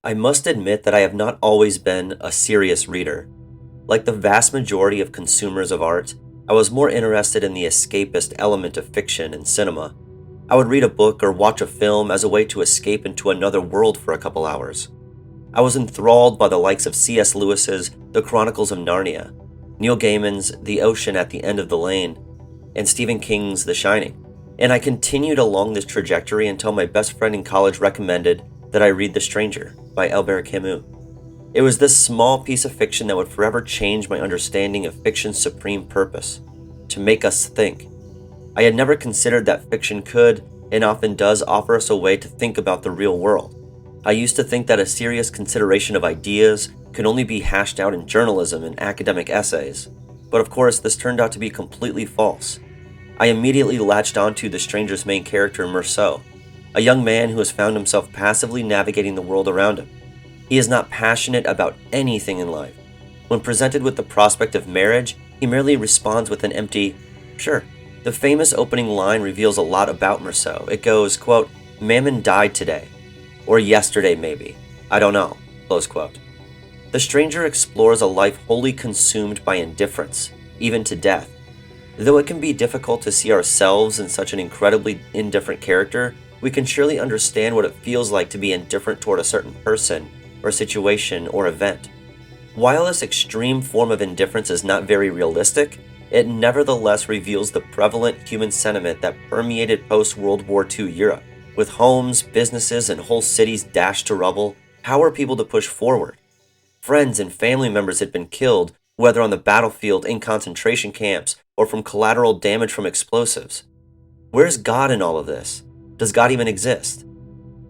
I must admit that I have not always been a serious reader. Like the vast majority of consumers of art, I was more interested in the escapist element of fiction and cinema. I would read a book or watch a film as a way to escape into another world for a couple hours. I was enthralled by the likes of C.S. Lewis's The Chronicles of Narnia, Neil Gaiman's The Ocean at the End of the Lane, and Stephen King's The Shining. And I continued along this trajectory until my best friend in college recommended that I read The Stranger by Albert Camus. It was this small piece of fiction that would forever change my understanding of fiction's supreme purpose, to make us think. I had never considered that fiction could, and often does, offer us a way to think about the real world. I used to think that a serious consideration of ideas could only be hashed out in journalism and academic essays, but of course this turned out to be completely false. I immediately latched onto The Stranger's main character, Meursault, a young man who has found himself passively navigating the world around him. He is not passionate about anything in life. When presented with the prospect of marriage, he merely responds with an empty, "Sure." The famous opening line reveals a lot about Meursault. It goes, quote, "Mammon died today. Or yesterday maybe. I don't know." Close quote. The Stranger explores a life wholly consumed by indifference, even to death. Though it can be difficult to see ourselves in such an incredibly indifferent character, we can surely understand what it feels like to be indifferent toward a certain person, or situation, or event. While this extreme form of indifference is not very realistic, it nevertheless reveals the prevalent human sentiment that permeated post-World War II Europe. With homes, businesses, and whole cities dashed to rubble, how were people to push forward? Friends and family members had been killed, whether on the battlefield, in concentration camps, or from collateral damage from explosives. Where's God in all of this? Does God even exist?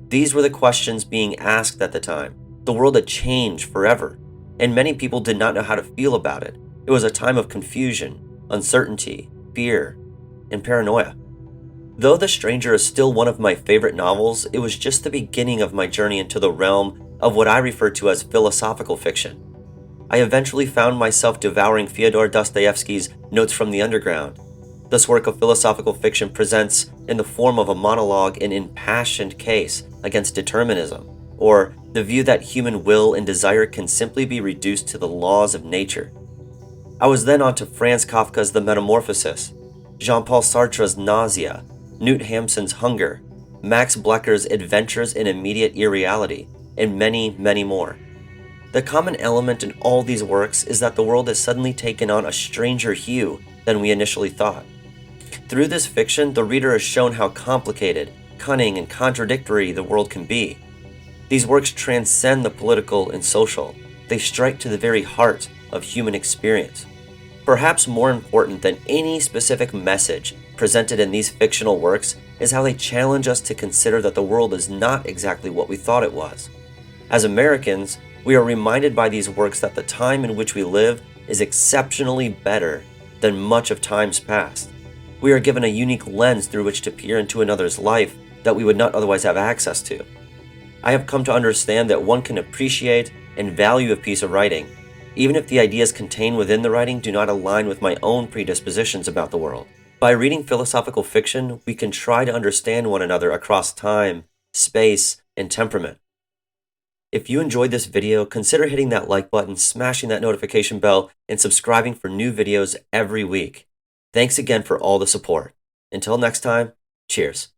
These were the questions being asked at the time. The world had changed forever, and many people did not know how to feel about it. It was a time of confusion, uncertainty, fear, and paranoia. Though The Stranger is still one of my favorite novels, it was just the beginning of my journey into the realm of what I refer to as philosophical fiction. I eventually found myself devouring Fyodor Dostoevsky's Notes from the Underground. This work of philosophical fiction presents, in the form of a monologue, an impassioned case against determinism, or the view that human will and desire can simply be reduced to the laws of nature. I was then on to Franz Kafka's The Metamorphosis, Jean-Paul Sartre's Nausea, Knut Hamsun's Hunger, Max Blecker's Adventures in Immediate Irreality, and many, many more. The common element in all these works is that the world has suddenly taken on a stranger hue than we initially thought. Through this fiction, the reader is shown how complicated, cunning, and contradictory the world can be. These works transcend the political and social. They strike to the very heart of human experience. Perhaps more important than any specific message presented in these fictional works is how they challenge us to consider that the world is not exactly what we thought it was. As Americans, we are reminded by these works that the time in which we live is exceptionally better than much of times past. We are given a unique lens through which to peer into another's life that we would not otherwise have access to. I have come to understand that one can appreciate and value a piece of writing, even if the ideas contained within the writing do not align with my own predispositions about the world. By reading philosophical fiction, we can try to understand one another across time, space, and temperament. If you enjoyed this video, consider hitting that like button, smashing that notification bell, and subscribing for new videos every week. Thanks again for all the support. Until next time, cheers.